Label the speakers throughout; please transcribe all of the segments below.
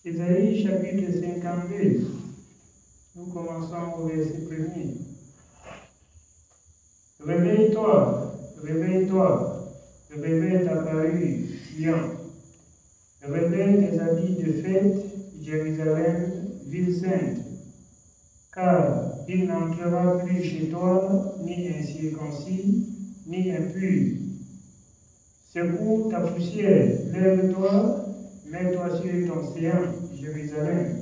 Speaker 1: Ésaïe chapitre 52, nous commençons au verset 1er. Réveille-toi, réveille-toi, réveille ta parure, Sion. Réveille tes habits de fête, Jérusalem, ville sainte. Car il n'entrera plus chez toi ni incirconcis, ni impur. Secoue ta poussière, lève-toi, mets-toi sur ton séant, Jérusalem.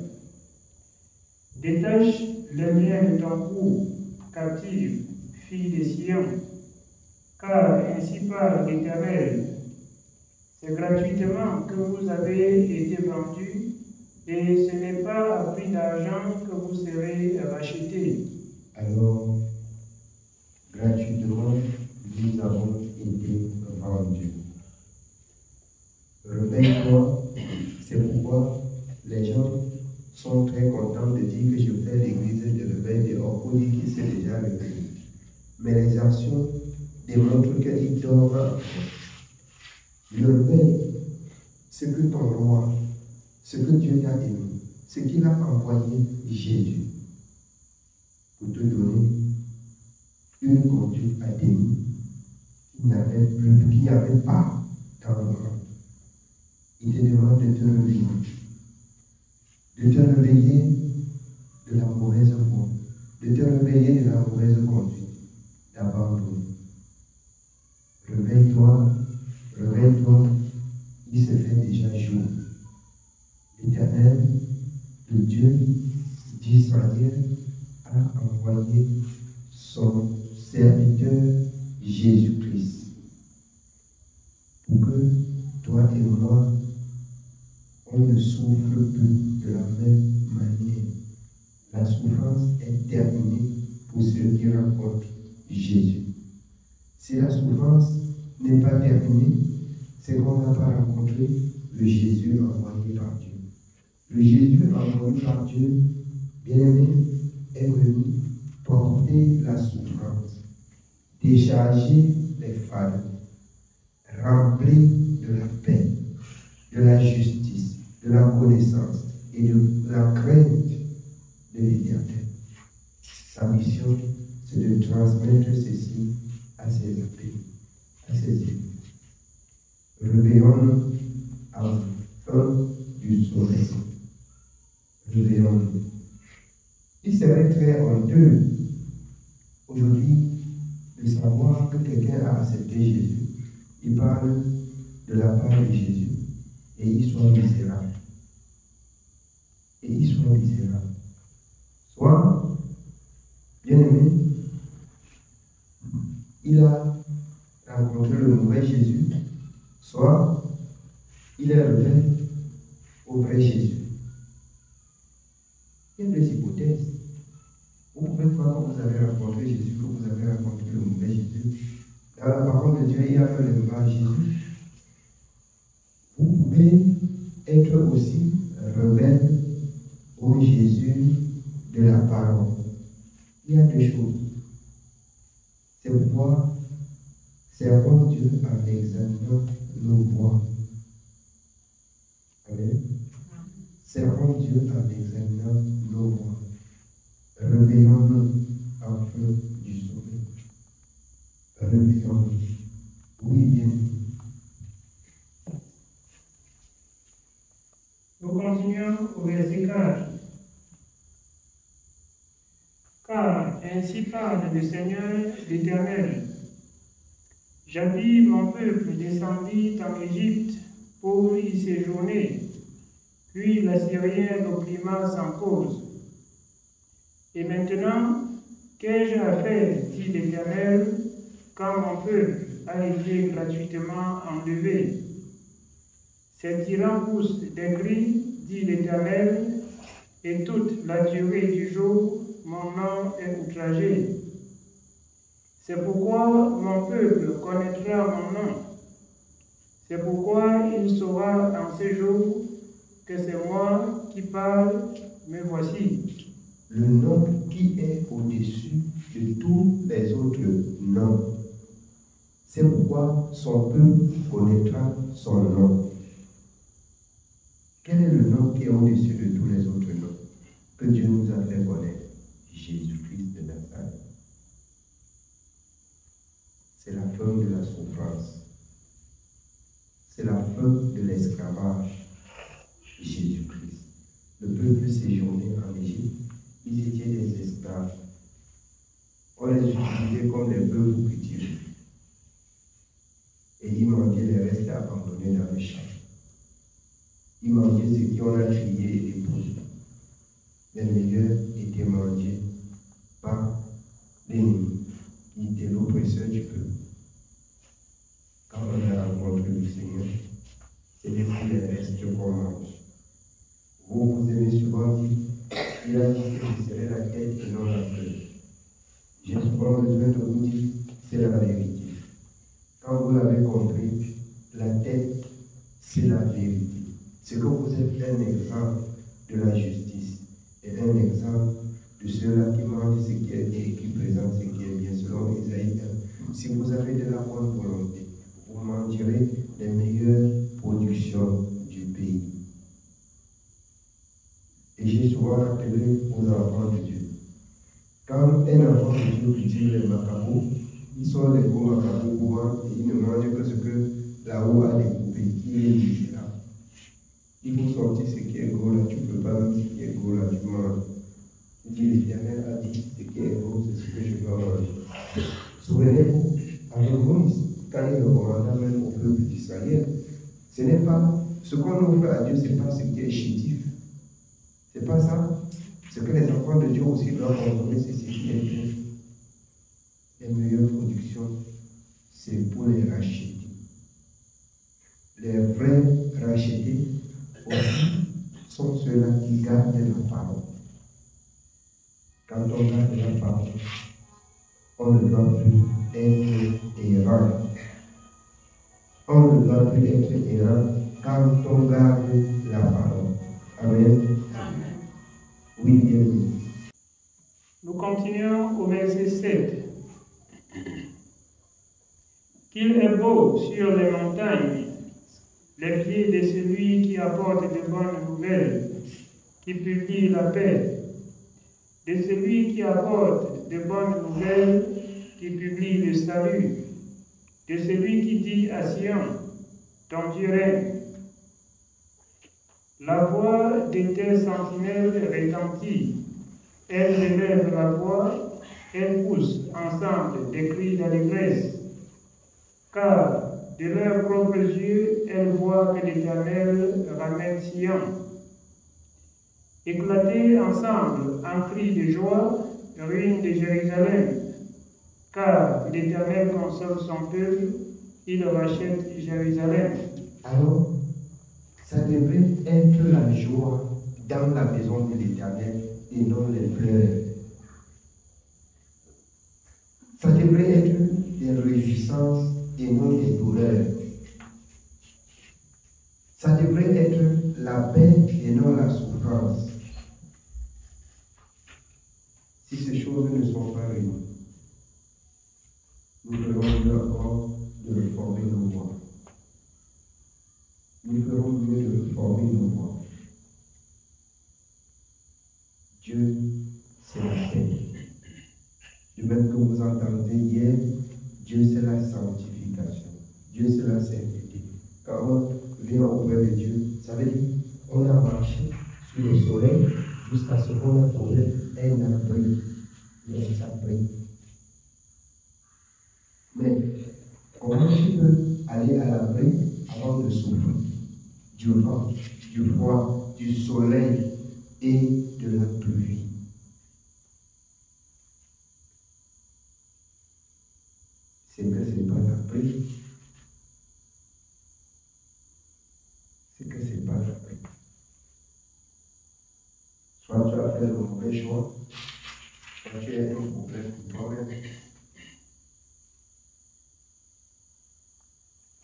Speaker 1: Détache les liens de ton cou, captive, fille de Sion. Car ainsi parle l'Éternel. C'est gratuitement que vous avez été vendus, et ce n'est pas à prix d'argent que vous serez rachetés.
Speaker 2: Alors, gratuitement, nous avons été vendus. Réveille-toi, c'est pourquoi les gens sont très contents de dire que je fais l'église de réveil dehors pour dire qu'il s'est déjà réveillé. Mais les actions démontrent qu'il dort encore. Le réveil, c'est que ton roi, ce que Dieu t'a aimé, ce qu'il a envoyé Jésus pour te donner une conduite adéquate qui n'avait pas dans le monde. Il te demande de te réveiller de la mauvaise voie, de te réveiller de la mauvaise conduite, d'abandonner. Réveille-toi, réveille-toi, il se fait déjà jour. L'Éternel, le Dieu d'Israël, a envoyé son serviteur Jésus-Christ pour que toi et moi, on ne souffre plus de la même manière. La souffrance est terminée pour ceux qui rencontrent Jésus. Si la souffrance n'est pas terminée, c'est qu'on n'a pas rencontré le Jésus envoyé par Dieu. Le Jésus envoyé par Dieu, bien-aimé, est venu porter la souffrance, décharger les fardeaux, remplir de la paix, de la justice, de la connaissance et de la crainte de l'Éternel. Sa mission, c'est de transmettre ceci à ses appelés, à ses élus. Réveillons-nous à la fin du soleil. Réveillons-nous. Il serait très honteux aujourd'hui de savoir que quelqu'un a accepté Jésus. Il parle de la part de Jésus et il soit misérable. Soit, bien aimé, il a rencontré le mauvais Jésus, soit il est revenu au vrai Jésus. Il y a deux hypothèses. Vous pouvez croire que vous avez rencontré Jésus, que vous avez rencontré le mauvais Jésus. Dans la parole de Dieu, il y a le mauvais Jésus. Vous pouvez être aussi rebelle au Jésus de la parole. Il y a deux choses. C'est pourquoi servons Dieu en examinant nos voies. Amen. Servons Dieu en examinant nos voies. Réveillons-nous en feu du sommeil. Réveillons-nous. Oui, bien.
Speaker 1: Nous continuons au verset 4. Car ainsi parle le Seigneur l'Éternel. Jadis mon peuple descendit en Égypte pour y séjourner, puis l'Assyrien l'opprimant sans cause. Et maintenant, qu'ai-je à faire, dit l'Éternel, quand mon peuple a été gratuitement enlevé? Ces tyrans poussent des cris, dit l'Éternel, et toute la durée du jour, mon nom est outragé. C'est pourquoi mon peuple connaîtra mon nom. C'est pourquoi il saura en ces jours que c'est moi qui parle, me voici.
Speaker 2: Le nom qui est au-dessus de tous les autres noms. C'est pourquoi son peuple connaîtra son nom. Quel est le nom qui est au-dessus de tous les autres noms que Dieu nous a fait connaître? Jésus-Christ de Nazareth. C'est la fin de la souffrance. C'est la fin de l'esclavage. Jésus-Christ. Le peuple séjournait en Égypte. Ils étaient des esclaves. On les utilisait comme des bœufs pour cultiver. Et ils mangeaient les restes abandonnés dans les champs. Ils mangeaient ce qu'on a trié et déposé. Les meilleurs étaient mangés par l'ennemi, qui était l'oppresseur du peuple. Quand on a rencontré le Seigneur, c'est des les restes qu'on mange. Vous aimez souvent dire, il a dit que je serai la tête et non la queue. J'ai souvent besoin de vous dire, c'est la vérité. Quand vous l'avez compris, la tête, c'est la vérité. C'est que vous êtes un exemple de la justice et un exemple de ceux-là qui mangent ce qui est bien et qui présentent ce qui est bien, selon Isaïe 1. Si vous avez de la bonne volonté, vous mangerez les meilleures productions du pays. Et j'ai souvent rappelé aux enfants de Dieu. Quand un enfant de Dieu cultive les macabous, ils sont les beaux macabous pour vendre et ils ne mangent que ce que là-haut a découpé, qui est ici là. Il faut sortir ce qui est gros là, tu ne peux pas même ce qui est gros là, tu manges. Il dit l'Éternel a dit ce qui est gros, c'est ce que je dois manger. Souvenez-vous, avec Moïse, quand il recommanda même au peuple d'Israël, ce n'est pas ce qu'on offre à Dieu, ce n'est pas ce qui est chétif. Ce n'est pas ça. Ce que les enfants de Dieu aussi doivent consommer, c'est ce qui est bien. Les meilleures productions, c'est pour les racheter. Les vrais rachetés aussi sont ceux-là qui gardent la parole. Quand on garde la parole, on ne doit plus être errant. On ne doit plus être errant quand on garde la parole. Amen. Oui, bien oui.
Speaker 1: Nous continuons au verset 7. Qu'il est beau sur les montagnes les pieds de celui qui apporte de bonnes nouvelles, qui publie la paix, de celui qui apporte de bonnes nouvelles, qui publie le salut, de celui qui dit à Sion, ton Dieu règne. La voix de tes sentinelles retentit, elles élèvent la voix, elles poussent ensemble des cris d'allégresse, car de leurs propres yeux, elles voient que l'Éternel ramène Sion. Éclatez ensemble en cris de joie, ruines de Jérusalem, car l'Éternel console son peuple, il rachète Jérusalem.
Speaker 2: Alors, ça devrait être la joie dans la maison de l'Éternel et non les pleurs. Ça devrait être des réjouissances et non des douleurs. Ça devrait être la paix et non la souffrance. Si ces choses ne sont pas réunies, nous ferons mieux encore de réformer nos voies. Nous ferons mieux de réformer nos voies. Dieu, c'est la paix. De même que vous entendez hier, Dieu, c'est la sanctification. Dieu, c'est la sainteté. Quand on vient auprès de Dieu, ça veut dire qu'on a marché sous le soleil jusqu'à ce qu'on a trouvé un abri. Un abri. Mais comment tu peux aller à l'abri avant de souffrir du vent, du froid, du soleil et de la pluie? C'est que ce n'est pas l'abri. C'est que ce n'est pas l'abri. Soit tu as fait le mauvais choix, soit tu as un problème pour toi-même.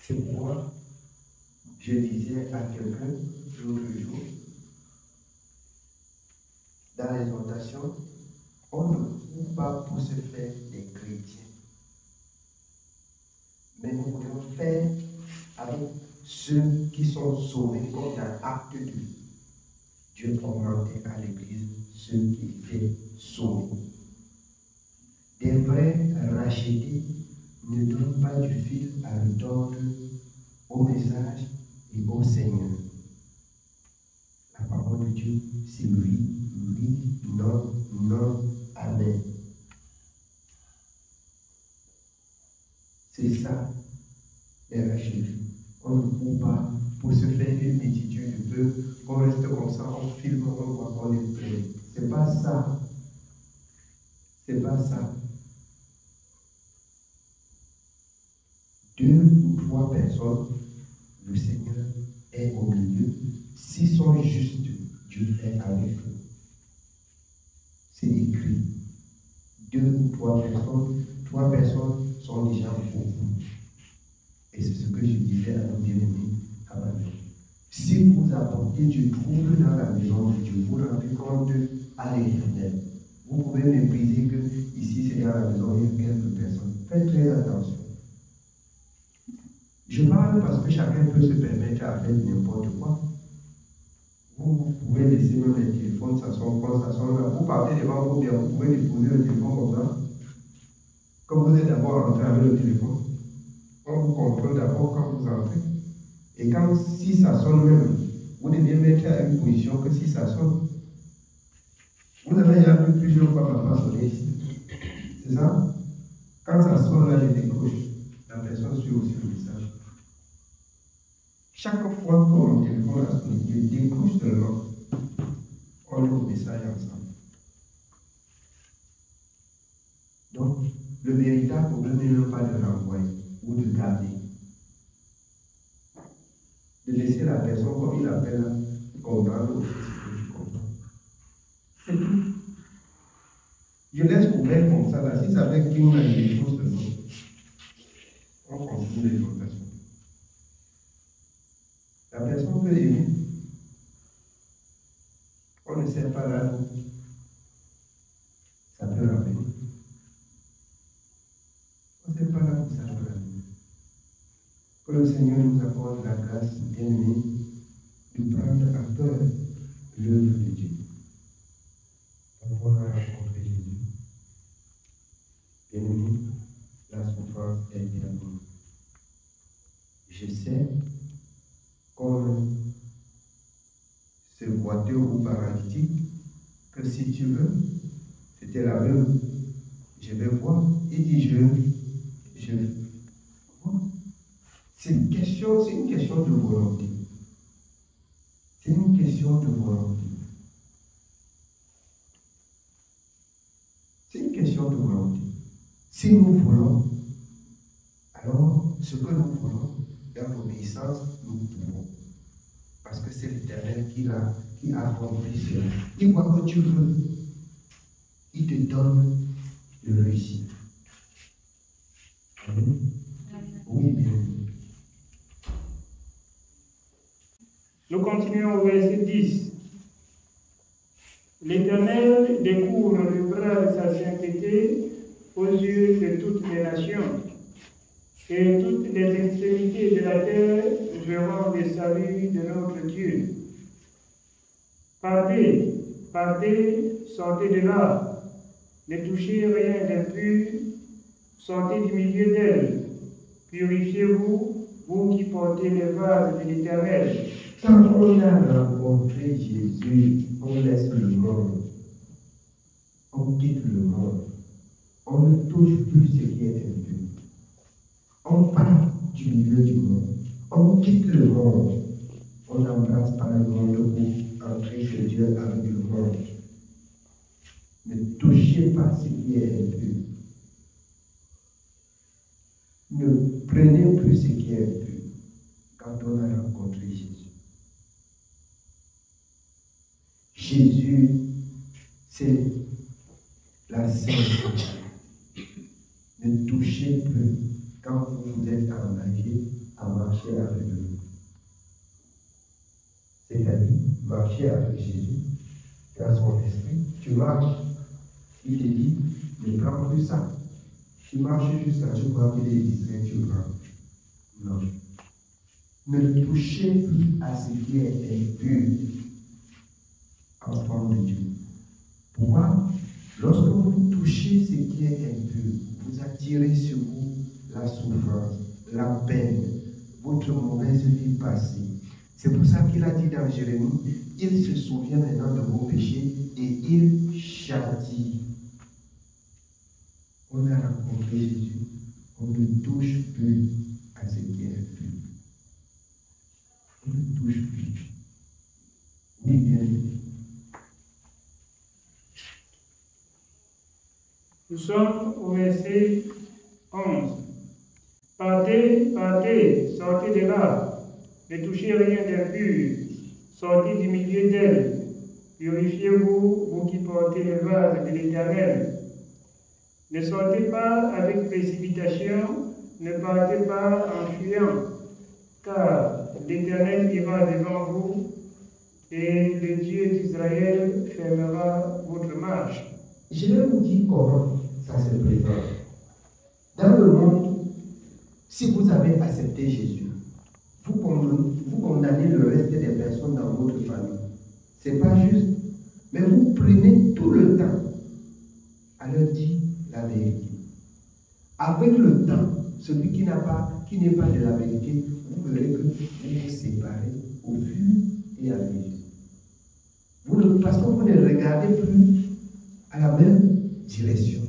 Speaker 2: C'est pourquoi je disais à quelqu'un l'autre jour, dans l'exhortation, on ne court pas pour se faire des chrétiens. Mais nous voulons faire avec ceux qui sont sauvés comme dans Acte 2. Dieu augmentait à l'Église ceux qui étaient sauvés. Des vrais rachetés ne donnent pas du fil à retordre au message et au Seigneur. La parole de Dieu, c'est oui, oui, non, non, amen. C'est ça, les rachetés. On ne court pas pour se faire une multitude de peu, qu'on reste comme ça, on filme, on voit qu'on est plein. C'est pas ça. C'est pas ça. 2 ou 3 personnes, le Seigneur est au milieu. S'ils sont justes, Dieu est avec eux. C'est écrit. 2 ou 3 personnes sont déjà beaucoup. Et c'est ce que je disais à nos bien-aimés avant. Si vous apportez du trouble dans la maison de Dieu, vous rendez compte à l'Éternel. Vous pouvez mépriser que ici c'est dans la maison, il y a quelques personnes. Faites très attention. Je parle parce que chacun peut se permettre à faire n'importe quoi. Vous pouvez laisser même les téléphones, ça sonne quand ça sonne. Vous partez devant vous, bien, vous pouvez déposer le téléphone comme ça. Comme vous êtes d'abord rentré avec le téléphone, on vous contrôle d'abord quand vous entrez. Et quand, si ça sonne même, vous devez mettre à une position que si ça sonne. Vous avez déjà vu plusieurs fois ma face sonner ici. C'est ça? Quand ça sonne là, je décroche. La personne suit aussi le message. Chaque fois que mon téléphone a sonné, je décroche seulement. On lit le message ensemble. Donc, le véritable problème n'est même pas de renvoyer ou de garder. De laisser la personne comme il appelle, comprendre aussi ce que je comprends. C'est tout. Je laisse ouvert comme ça, là. Si ça fait qu'il y a des choses seulement, on continue l'exhortation. La personne peut aimer. On ne sait pas là où ça peut ramener. On ne sait pas là où ça peut ramener. Que le Seigneur nous accorde la grâce bien-aimée de prendre à cœur l'œuvre de Dieu. Pour rencontrer Jésus. Bien-aimé, la souffrance est bien. Je sais comme ce boiteux ou paralytique que si tu veux, c'était la même. Je vais voir. Il dit je veux. C'est une question de volonté. C'est une question de volonté. C'est une question de volonté. Si nous voulons, alors ce que nous voulons, dans l'obéissance, nous pouvons. Parce que c'est l'Éternel qui a accompli cela. Il voit que tu veux. Il te donne le réussite. Amen. Oui, bien.
Speaker 1: Nous continuons au verset 10. L'Éternel découvre le bras de sa sainteté aux yeux de toutes les nations, et toutes les extrémités de la terre verront le salut de notre Dieu. Partez, partez, sortez de là, ne touchez rien d'impur, sortez du milieu d'elle, purifiez-vous, vous qui portez les vases de l'Éternel.
Speaker 2: Quand on a rencontré Jésus, on laisse le monde, on quitte le monde, on ne touche plus ce qui est impur. On part du milieu du monde, on quitte le monde, on n'embrasse pas le monde pour entrer chez Dieu avec le monde. Ne touchez pas ce qui est impur. Ne prenez plus ce qui est impur quand on a rencontré Jésus. Jésus, c'est la sainteté. Ne touchez plus quand vous êtes engagé à marcher avec lui. C'est-à-dire, marcher avec Jésus, dans son esprit, tu marches, il te dit, ne prends plus ça. Tu marches juste là, tu crois qu'il est distrait, tu prends. Non. Ne touchez plus à ce qui est impur. enfants de Dieu. Pourquoi? Lorsque vous touchez ce qui est impur, vous attirez sur vous la souffrance, la peine, votre mauvaise vie passée. C'est pour ça qu'il a dit dans Jérémie, il se souvient maintenant de vos péchés et il châtie. On a rencontré Jésus, on ne touche plus à ce qui est impur. On ne touche plus. Oui, bien.
Speaker 1: Nous sommes au verset 11. Partez, partez, sortez de là. Ne touchez rien d'impur. Sortez du milieu d'elle. Purifiez-vous, vous qui portez le vase de l'Éternel. Ne sortez pas avec précipitation, ne partez pas en fuyant, car l'Éternel ira devant vous et le Dieu d'Israël fermera votre marche.
Speaker 2: Je vais vous dire comment ça se prépare. Dans le monde, si vous avez accepté Jésus, vous condamnez le reste des personnes dans votre famille. Ce n'est pas juste. Mais vous prenez tout le temps à leur dire la vérité. Avec le temps, celui qui n'est pas de la vérité, vous verrez que vous vous séparez au fur et à mesure. Parce que vous ne regardez plus à la même direction.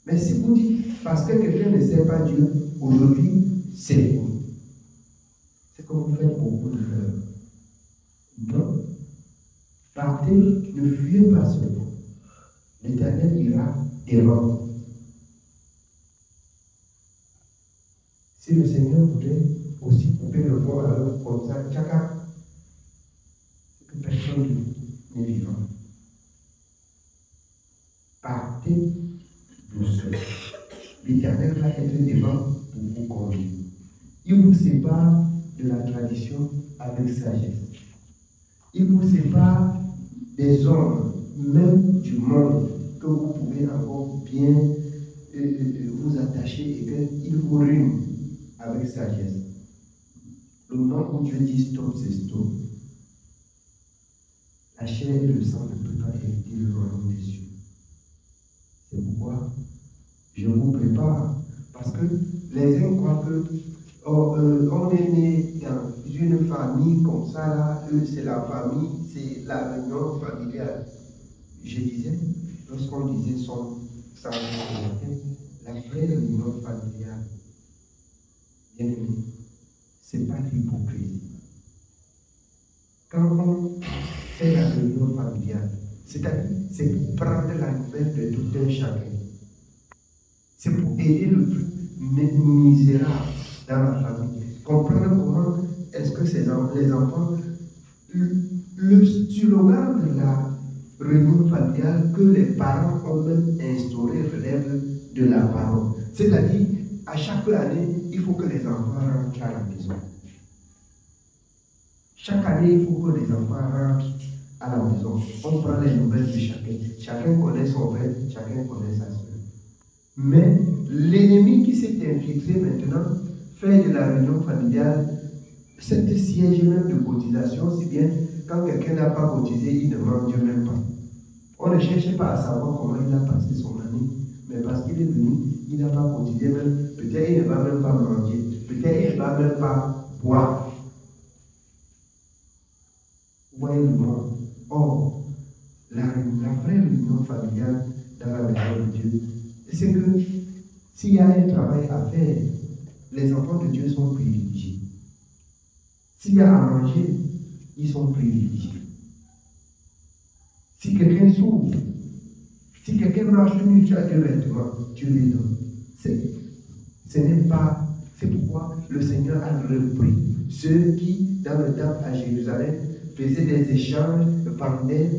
Speaker 2: Mais si vous dites, parce que quelqu'un ne sait pas Dieu, aujourd'hui, c'est vous. C'est comme vous faites beaucoup de l'heure. Non. Partez, ne fuyez pas seulement. L'Éternel ira devant vous. Si le Seigneur voulait aussi couper le monde alors comme ça, tchaka, c'est que personne n'est vivant. Partez doucement. L'Éternel va être devant pour vous conduire. Il vous sépare de la tradition avec sagesse. Il vous sépare des hommes, même du monde, que vous pouvez encore bien vous attacher et qu'il vous ruine avec sagesse. Le moment où Dieu dit stop, c'est stop. La chair et le sang ne peuvent pas hériter le royaume des cieux. C'est pourquoi je vous prépare. Parce que les uns croient que on est né dans une famille comme ça, là, c'est la famille, c'est la réunion familiale. Je disais, lorsqu'on disait son sang, la vraie réunion familiale, bien aimé, ce n'est pas l'hypocrisie. Quand on fait la réunion familiale, c'est-à-dire, c'est pour prendre la nouvelle de tout un chacun. C'est pour aider le plus misérable dans la famille. Comprendre comment est-ce que les enfants, le slogan de la réunion familiale que les parents ont même instauré relève de la parole. C'est-à-dire, à chaque année, il faut que les enfants rentrent à la maison. Chaque année, il faut que les enfants rentrent à la maison. On prend les nouvelles de chacun. Chacun connaît son frère, chacun connaît sa soeur. Mais l'ennemi qui s'est infiltré maintenant fait de la réunion familiale cette siège même de cotisation, si bien quand quelqu'un n'a pas cotisé, il ne mange même pas. On ne cherche pas à savoir comment il a passé son année, mais parce qu'il est venu, il n'a pas cotisé même, peut-être il ne va même pas manger, peut-être il ne va même pas boire. Vous voyez le monde. Or, la vraie réunion familiale dans la maison de Dieu, c'est que s'il y a un travail à faire, les enfants de Dieu sont privilégiés. S'il y a à manger, ils sont privilégiés. Si quelqu'un souffre, si quelqu'un marche nu, tu as deux vêtements, tu les donnes. Ce n'est pas. C'est pourquoi le Seigneur a repris ceux qui, dans le temple à Jérusalem, faisaient des échanges, vendaient.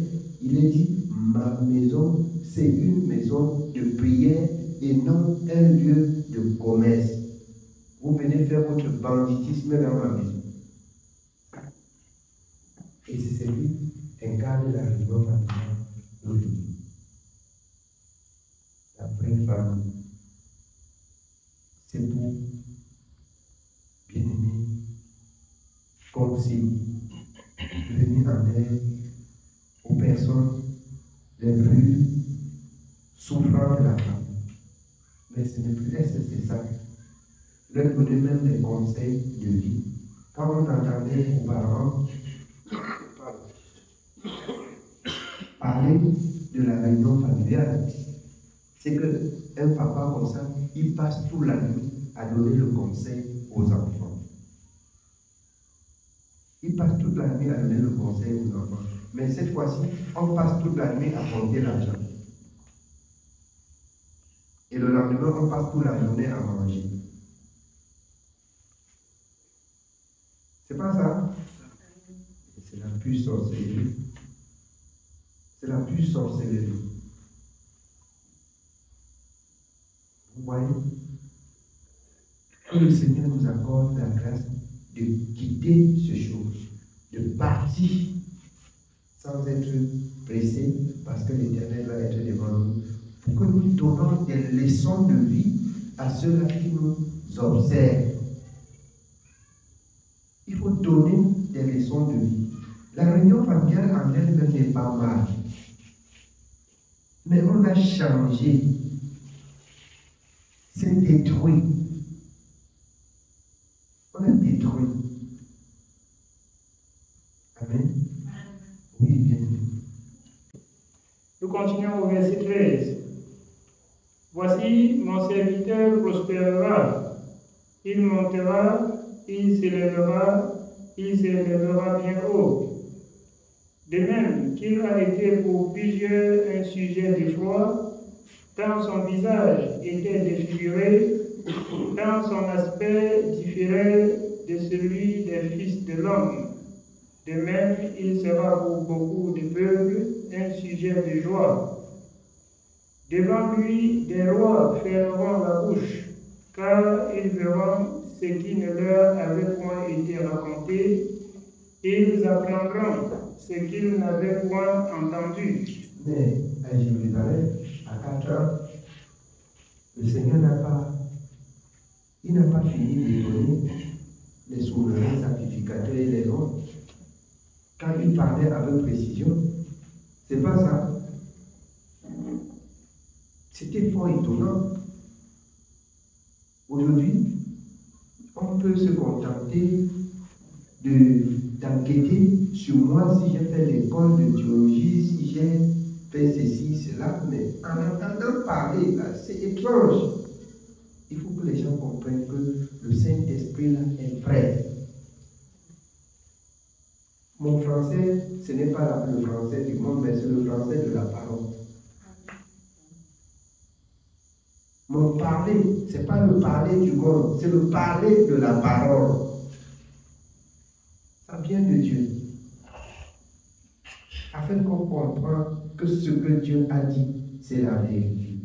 Speaker 2: Il a dit, ma maison, c'est une maison de prière et non un lieu de commerce. Vous venez faire votre banditisme dans ma maison. Et c'est celui qui incarne la réunion familiale d'aujourd'hui. La vraie famille, c'est pour bien-aimer, conseiller, venir en aide aux personnes les plus souffrantes de la femme. Mais ce n'est plus, est-ce que c'est ça? Leur donner même des conseils de vie. Quand on entendait auparavant parler de la réunion familiale, c'est qu'un papa comme ça, il passe toute la nuit à donner le conseil aux enfants. Il passe toute la nuit à donner le conseil aux enfants. Mais cette fois-ci, on passe toute la nuit à compter l'argent. Et le lendemain, on passe toute la journée à manger. C'est pas ça? C'est la pure sorcellerie. C'est la pure sorcellerie. Vous voyez? Que le Seigneur nous accorde la grâce de quitter ce chose, de partir sans être pressé, parce que l'Éternel va être devant nous, pour que nous donnons des leçons de vie à ceux-là qui nous observent. Il faut donner des leçons de vie. La réunion familiale en elle-même n'est pas mal. Mais on a changé. C'est détruit. On a détruit. Amen. Oui, bien.
Speaker 1: Nous continuons au verset 13. Voici, mon serviteur prospérera. Il montera, il s'élèvera bien haut. De même qu'il a été pour plusieurs un sujet d'effroi, tant son visage était défiguré, tant son aspect différait de celui des fils de l'homme. De même, il sera pour beaucoup de peuples un sujet de joie. Devant lui, des rois fermeront la bouche, car ils verront ce qui ne leur avait point été raconté, et ils apprendront ce qu'ils n'avaient point entendu.
Speaker 2: Mais à Jérusalem, à 4 ans, le Seigneur n'a pas fini de donner les souverains sacrificateurs et les autres. Quand il parlait avec précision, c'est pas ça. C'était fort étonnant. Aujourd'hui, on peut se contenter d'enquêter sur moi si j'ai fait l'école de théologie, si j'ai fait ceci, cela, mais en entendant parler, c'est étrange. Il faut que les gens comprennent que le Saint-Esprit là est vrai. Mon français, ce n'est pas le français du monde, mais c'est le français de la parole. Mon parler, ce n'est pas le parler du monde, c'est le parler de la parole. Ça vient de Dieu. Afin qu'on comprenne que ce que Dieu a dit, c'est la vérité.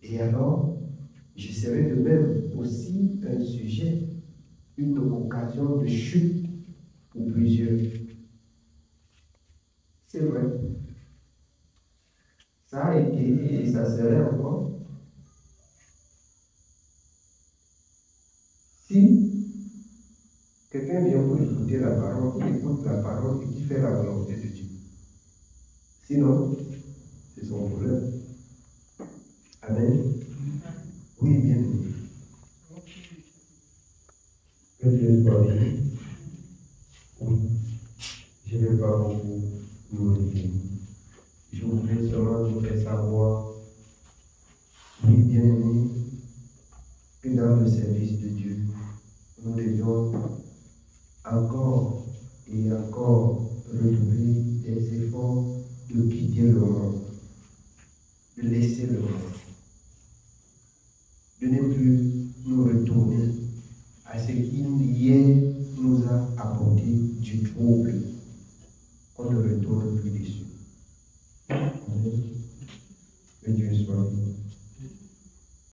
Speaker 2: Et alors, je serai de même aussi un sujet, une occasion de chute pour plusieurs. C'est vrai. Ça a été et ça serait encore. Si quelqu'un vient pour écouter la parole, il écoute la parole et qui fait la volonté de Dieu. Sinon, c'est son problème. Amen. Oui, bien aimé. Que Dieu soit béni. Oui. Je ne vais pas beaucoup nous retenir. Je voudrais seulement vous faire savoir, oui, bien aimé, que dans le service de Dieu, nous devions encore et encore redoubler des efforts de quitter le monde, de laisser le monde, de ne plus nous retourner à ce qui hier nous a apporté du trouble. On ne retourne plus dessus. Que Dieu soit béni.